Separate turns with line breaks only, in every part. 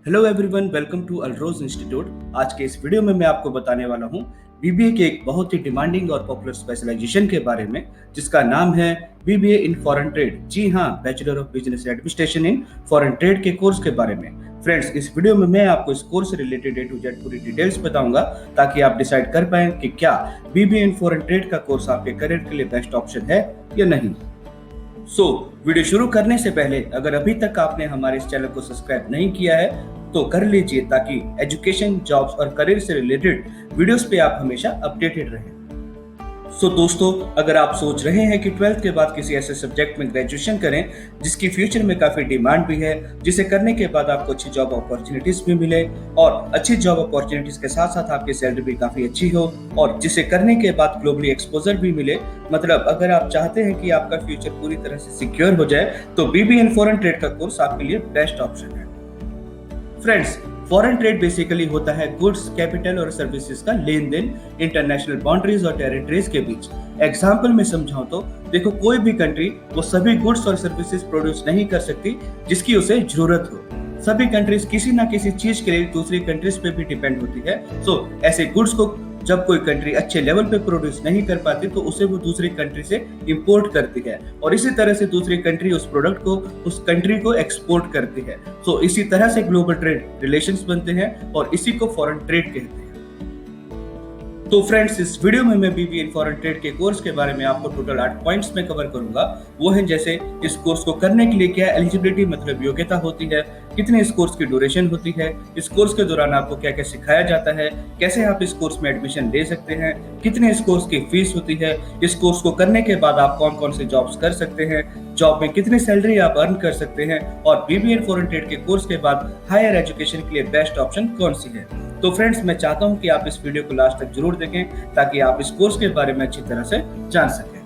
Hello everyone, welcome to Alroz institute. आज के इस वीडियो में मैं आपको बताने वाला हूँ बीबीए के एक बहुत ही डिमांडिंग और पॉपुलर स्पेशलाइजेशन के बारे में, जिसका नाम है बीबीए इन फॉरेन ट्रेड। जी हाँ, bachelor of business administration in foreign trade के कोर्स के बारे में। फ्रेंड्स, इस वीडियो में मैं आपको इस कोर्स से रिलेटेड A to Z पूरी डिटेल्स बताऊंगा, ताकि आप डिसाइड कर पाएं कि क्या बीबीए इन फॉरेन ट्रेड का कोर्स आपके करियर के लिए बेस्ट ऑप्शन है या नहीं। वीडियो शुरू करने से पहले अगर अभी तक आपने हमारे इस चैनल को सब्सक्राइब नहीं किया है तो कर लीजिए, ताकि एजुकेशन, जॉब्स और करियर से रिलेटेड वीडियोस पे आप हमेशा अपडेटेड रहें। दोस्तों, अगर आप सोच रहे हैं कि 12th के बाद किसी ऐसे सब्जेक्ट में ग्रेजुएशन करें जिसकी फ्यूचर में काफी डिमांड भी है, जिसे करने के बाद आपको अच्छी जॉब अपॉर्चुनिटीज भी मिले और अच्छी जॉब अपॉर्चुनिटीज के साथ साथ आपकी सैलरी भी काफी अच्छी हो और जिसे करने के बाद ग्लोबली एक्सपोजर भी मिले, मतलब अगर आप चाहते हैं कि आपका फ्यूचर पूरी तरह से सिक्योर हो जाए, तो बीबीए इन फॉरेन ट्रेड का कोर्स आपके लिए बेस्ट ऑप्शन है। फ्रेंड्स, फॉरेन ट्रेड बेसिकली होता है गुड्स, कैपिटल और सर्विसेज का लेन देन इंटरनेशनल बाउंड्रीज और टेरिटरीज के बीच। एग्जाम्पल में समझाऊं तो देखो, कोई भी कंट्री वो सभी गुड्स और सर्विसेज प्रोड्यूस नहीं कर सकती जिसकी उसे जरूरत हो। सभी कंट्रीज किसी ना किसी चीज के लिए दूसरी कंट्रीज पे भी डिपेंड होती है। ऐसे गुड्स को जब कोई कंट्री अच्छे लेवल पे प्रोड्यूस नहीं कर पाती तो उसे वो दूसरी कंट्री से इंपोर्ट करती है और इसी तरह से दूसरी कंट्री उस प्रोडक्ट को उस कंट्री को एक्सपोर्ट करती है। इसी तरह से ग्लोबल ट्रेड रिलेशंस बनते हैं और इसी को फॉरेन ट्रेड कहते हैं। फ्रेंड्स, इस वीडियो में मैं बीबीए इन फॉरेन ट्रेड के कोर्स के बारे में आपको टोटल 8 पॉइंट्स में कवर करूंगा। वो है जैसे इस कोर्स को करने के लिए क्या एलिजिबिलिटी मतलब योग्यता होती है, कितने इस कोर्स की ड्यूरेशन होती है, इस कोर्स के दौरान आपको क्या क्या सिखाया जाता है, कैसे आप इस कोर्स में एडमिशन ले सकते हैं, कितने इस कोर्स की फीस होती है, इस कोर्स को करने के बाद आप कौन कौन से जॉब्स कर सकते हैं, जॉब में कितनी सैलरी आप अर्न कर सकते हैं और बीबीए इन फॉरेन ट्रेड के कोर्स के बाद हायर एजुकेशन के लिए बेस्ट ऑप्शन कौन सी है। फ्रेंड्स, मैं चाहता हूं कि आप इस वीडियो को लास्ट तक जरूर देखें, ताकि आप इस कोर्स के बारे में अच्छी तरह से जान सकें।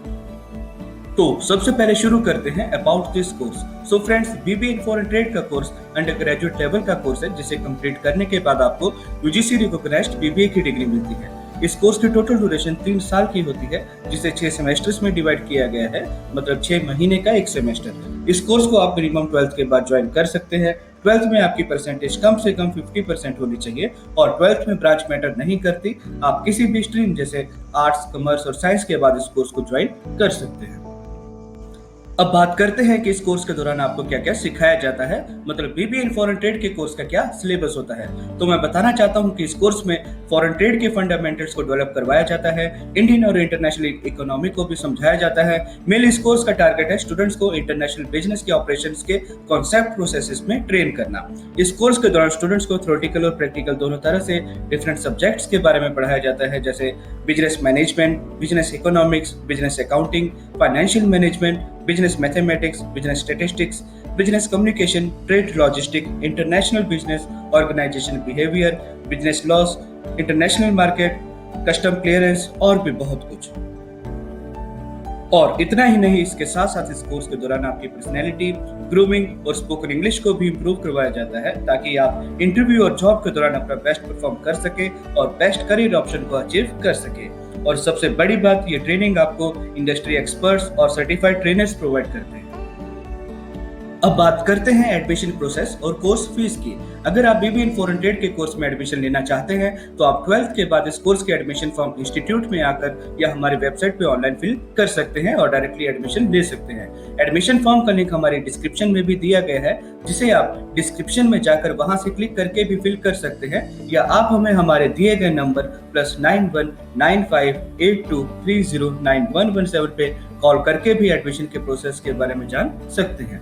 सबसे पहले शुरू करते हैं about this course. Friends, BBA in foreign trade का कोर्स अंडर ग्रेजुएट लेवल का कोर्स है, जिसे कंप्लीट करने के बाद आपको यूजीसी रिकॉग्नाइज्ड बीबीए की डिग्री मिलती है। इस कोर्स की टोटल ड्यूरेशन 3 साल की होती है, जिसे 6 सेमेस्टर्स में डिवाइड किया गया है, मतलब 6 महीने का एक सेमेस्टर। इस कोर्स को आप मिनिमम 12th के बाद ज्वाइन कर सकते हैं। 12th में आपकी परसेंटेज कम से कम 50% होनी चाहिए और 12th में ब्रांच मैटर नहीं करती। आप किसी भी स्ट्रीम जैसे आर्ट्स, कॉमर्स और साइंस के बाद इस कोर्स को ज्वाइन कर सकते हैं। अब बात करते हैं कि इस कोर्स के दौरान आपको क्या क्या सिखाया जाता है, मतलब बीबीए इन फॉरेन ट्रेड के कोर्स का क्या सिलेबस होता है। मैं बताना चाहता हूं कि इस कोर्स में फॉरेन ट्रेड के फंडामेंटल्स को डेवलप करवाया जाता है, इंडियन और इंटरनेशनल इकोनॉमी को भी समझाया जाता है। मेनली इस कोर्स का टारगेट है स्टूडेंट्स को इंटरनेशनल बिजनेस के ऑपरेशंस के कॉन्सेप्ट प्रोसेसेस में ट्रेन करना। इस कोर्स के दौरान स्टूडेंट्स को थ्योरेटिकल और प्रैक्टिकल दोनों तरह से डिफरेंट सब्जेक्ट्स के बारे में पढ़ाया जाता है, जैसे business management, business economics, business accounting, financial management, business mathematics, business statistics, business communication, trade logistic, international business organisation behaviour, business laws, international market, custom clearance और भी बहुत कुछ। और इतना ही नहीं, इसके साथ साथ इस कोर्स के दौरान आपकी पर्सनैलिटी, ग्रूमिंग और स्पोकन इंग्लिश को भी इम्प्रूव करवाया जाता है, ताकि आप इंटरव्यू और जॉब के दौरान अपना बेस्ट परफॉर्म कर सके और बेस्ट करियर ऑप्शन को अचीव कर सके। और सबसे बड़ी बात, ये ट्रेनिंग आपको इंडस्ट्री एक्सपर्ट्स और सर्टिफाइड ट्रेनर्स प्रोवाइड करते हैं। अब बात करते हैं एडमिशन प्रोसेस और कोर्स फीस की। अगर आप बीबीए इन फॉरेन ट्रेड के कोर्स में एडमिशन लेना चाहते हैं तो आप 12th के बाद इस कोर्स के एडमिशन फॉर्म इंस्टीट्यूट में आकर या हमारी वेबसाइट पे ऑनलाइन फिल कर सकते हैं और डायरेक्टली एडमिशन ले सकते हैं। एडमिशन फॉर्म का लिंक हमारे डिस्क्रिप्शन में भी दिया गया है, जिसे आप डिस्क्रिप्शन में जाकर वहां से क्लिक करके भी फिल कर सकते हैं, या आप हमें हमारे दिए गए नंबर +91 9582309117 पे कॉल करके भी एडमिशन के प्रोसेस के बारे में जान सकते हैं।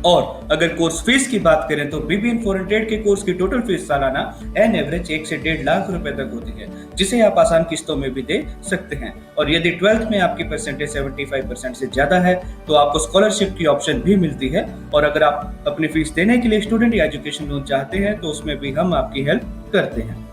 और अगर कोर्स फीस की बात करें तो बीबीए इन फॉरेन ट्रेड के कोर्स की टोटल फीस सालाना एन एवरेज 1 से 1.5 लाख रुपए तक होती है, जिसे आप आसान किस्तों में भी दे सकते हैं। और यदि 12th में आपकी परसेंटेज 75% से ज्यादा है तो आपको स्कॉलरशिप की ऑप्शन भी मिलती है। और अगर आप अपनी फीस देने के लिए स्टूडेंट या एजुकेशन लोन चाहते हैं तो उसमें भी हम आपकी हेल्प करते हैं।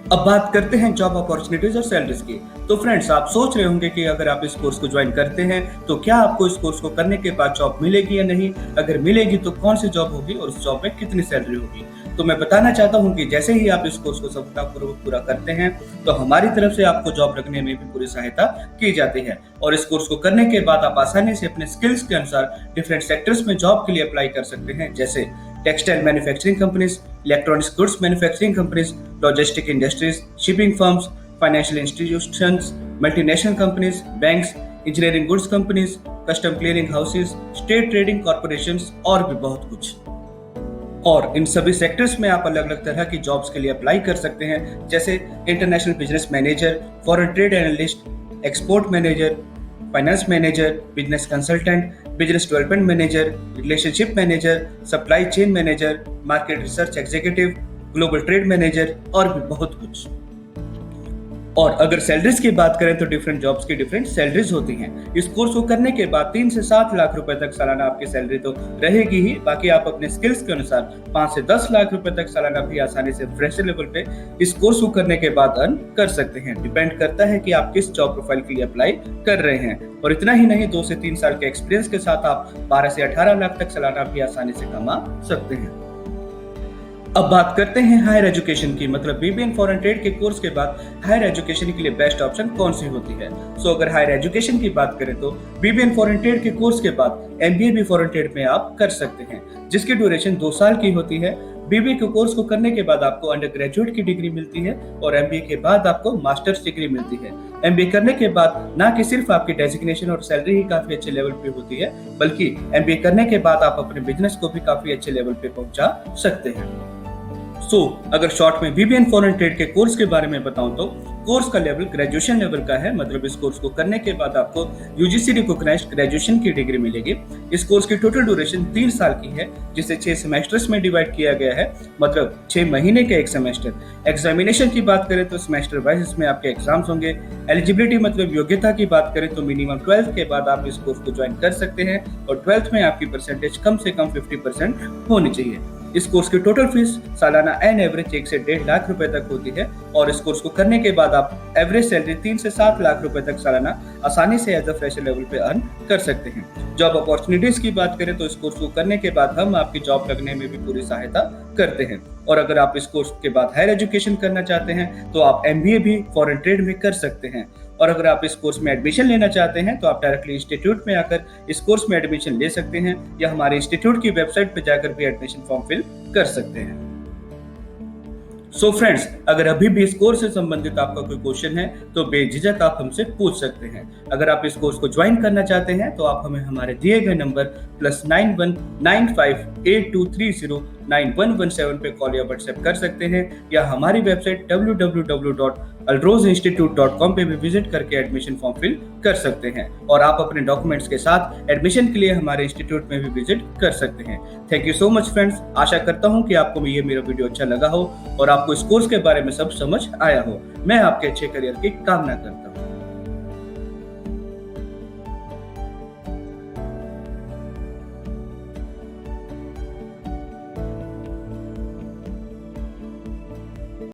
अब बात करते हैं जॉब अपॉर्चुनिटीज और सैलरीज की। तो फ्रेंड्स, आप सोच रहे होंगे कि अगर आप इस कोर्स को ज्वाइन करते हैं तो क्या आपको इस कोर्स को करने के बाद जॉब मिलेगी या नहीं, अगर मिलेगी तो कौन सी जॉब होगी और उस जॉब में कितनी सैलरी होगी। तो मैं बताना चाहता हूं कि जैसे ही आप इस कोर्स को सफलतापूर्वक पूरा करते हैं तो हमारी तरफ से आपको जॉब लगने में भी पूरी सहायता की जाती है। और इस कोर्स को करने के बाद आप आसानी से अपने स्किल्स के अनुसार डिफरेंट सेक्टर्स में जॉब के लिए अप्लाई कर सकते हैं, जैसे textile manufacturing companies, electronics goods manufacturing companies, logistic industries, shipping firms, financial institutions, multinational companies, banks, engineering goods companies, custom clearing houses, state trading corporations और भी बहुत कुछ। और इन सभी सेक्टर्स में आप अलग अलग तरह की जॉब्स के लिए अप्लाई कर सकते हैं, जैसे international business manager, foreign trade analyst, export manager, finance manager, business consultant, business development manager, relationship manager, supply chain manager, market research executive, global trade manager और भी बहुत कुछ। और अगर सैलरीज की बात करें तो डिफरेंट जॉब्स की डिफरेंट सैलरीज होती हैं। इस कोर्स को करने के बाद 3 से 7 लाख रुपए तक सालाना आपकी सैलरी तो रहेगी ही, बाकी आप अपने स्किल्स के अनुसार 5 से 10 लाख रुपए तक सालाना भी आसानी से फ्रेशर लेवल पे इस कोर्स को करने के बाद अर्न कर सकते हैं। डिपेंड करता है कि आप किस जॉब प्रोफाइल के लिए अप्लाई कर रहे हैं। और इतना ही नहीं, 2 से 3 साल के एक्सपीरियंस के साथ आप 12 से 18 लाख तक सालाना भी आसानी से कमा सकते हैं। अब बात करते हैं हायर एजुकेशन की, मतलब बीबीए इन फॉरेन ट्रेड के कोर्स के बाद हायर एजुकेशन के लिए बेस्ट ऑप्शन कौन सी होती है। अगर हायर एजुकेशन की बात करें तो बीबीए इन फॉरेन ट्रेड के कोर्स के बाद एमबीए भी फॉरेन ट्रेड में आप कर सकते हैं, जिसकी ड्यूरेशन 2 साल की होती है। बीबीए के कोर्स को करने के बाद आपको अंडर ग्रेजुएट की डिग्री मिलती है और एमबीए के बाद आपको मास्टर्स डिग्री मिलती है। एमबीए करने के बाद ना कि सिर्फ आपकी डेजिग्नेशन और सैलरी ही काफी अच्छे लेवल पे होती है, बल्कि एमबीए करने के बाद आप अपने बिजनेस को भी काफी अच्छे लेवल पे पहुंचा सकते हैं। अगर शॉर्ट में बीबीए इन फॉरेन ट्रेड के कोर्स के बारे में बताऊं तो कोर्स का लेवल ग्रेजुएशन लेवल का है, मतलब इस कोर्स को करने के बाद आपको यूजीसी रिकॉग्नाइज्ड ग्रेजुएशन की डिग्री मिलेगी। इस कोर्स की टोटल ड्यूरेशन 3 साल की है, जिसे 6 सेमेस्टर्स में डिवाइड किया गया है, मतलब 6 महीने का एक सेमेस्टर। एग्जामिनेशन की बात करें तो सेमेस्टर वाइज इसमें आपके एग्जाम्स होंगे। एलिजिबिलिटी मतलब योग्यता की बात करें तो मिनिमम 12th के बाद आप इस कोर्स को ज्वाइन कर सकते हैं और 12th में आपकी परसेंटेज कम से कम 50% होनी चाहिए। इस कोर्स की टोटल फीस सालाना एन एवरेज 1 से 1.5 लाख रुपए तक होती है और इस कोर्स को करने के बाद आप एवरेज सैलरी 3 से 7 लाख रुपए तक सालाना आसानी से एज अ फ्रेशर लेवल पे अर्न कर सकते हैं। जॉब अपॉर्चुनिटीज की बात करें तो इस कोर्स को करने के बाद हम आपकी जॉब लगने में भी पूरी सहायता करते हैं। और अगर आप इस कोर्स के बाद हायर एजुकेशन करना चाहते हैं तो आप एमबीए भी फॉरेन ट्रेड में कर सकते हैं। और अगर आप इस कोर्स में एडमिशन लेना चाहते हैं तो आप डायरेक्टली इंस्टीट्यूट में आकर इस कोर्स में एडमिशन ले सकते हैं या हमारे इंस्टीट्यूट की वेबसाइट पर जाकर भी एडमिशन फॉर्म फिल कर सकते हैं। फ्रेंड्स, अगर अभी भी इस कोर्स से संबंधित आपका कोई क्वेश्चन है तो बेझिझक आप हमसे पूछ सकते हैं। अगर आप इस कोर्स को ज्वाइन करना चाहते हैं तो आप हमें हमारे दिए गए नंबर +91 95 8230 9117 पे कॉल या व्हाट्सएप कर सकते हैं या हमारी वेबसाइट www.alrozinstitute.com पे भी विजिट करके एडमिशन फॉर्म फिल कर सकते हैं और आप अपने डॉक्यूमेंट्स के साथ एडमिशन के लिए हमारे इंस्टीट्यूट में भी विजिट कर सकते हैं। Thank you so much friends, आशा करता हूँ कि आपको ये मेरा वीडियो अच्छा लगा हो और आपको इस कोर्स के बारे में सब समझ आया हो। मैं आपके अच्छे करियर की कामना करता हूँ।